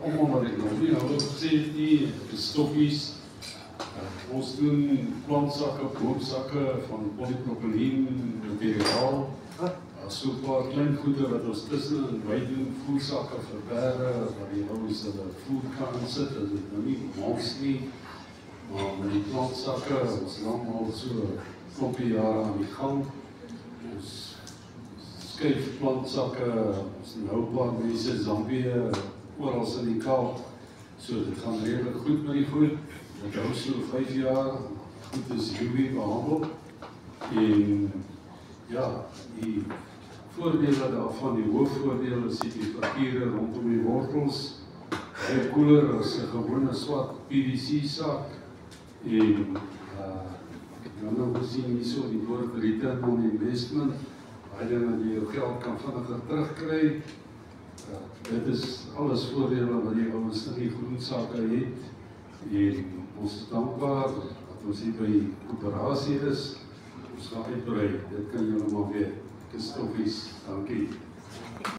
allemaal wat ek nog nie nou gesê het nie, stoffies. Ons doen plantsakke, boomsakke van polypropylene materiaal. So 'n paar klein goede wat ons tussen by doen, voersakke vir perde, waar die ouens hulle voer kan sit, as dit nou nie mals nie. Maar met die plantsakke, ons lang al so 'n klompie jare aan die gang. Ons skuif plantsakke, ons nou 'n paar mense Zambië, oral in die Kaap. So dit gaan redelik goed met die goed. Dit hou so 5 jaar, goed is UV behandel. En ja, die voordele daarvan, die hoofvoordeel is die papiere rondom die wortels. Baie koeler as 'n gewone swart PVC sak. En dan nou gesien hierso die woord return on investment. Baie dinge die jou geld kan vinniger terugkry. Dit is alles voordele wat die ouens in die groensake het. En ons is dankbaar dat ons hier by die koöperasie is. Ons gaan uitbrei, dit kan julle maar weet. Dis stoffies, dankie.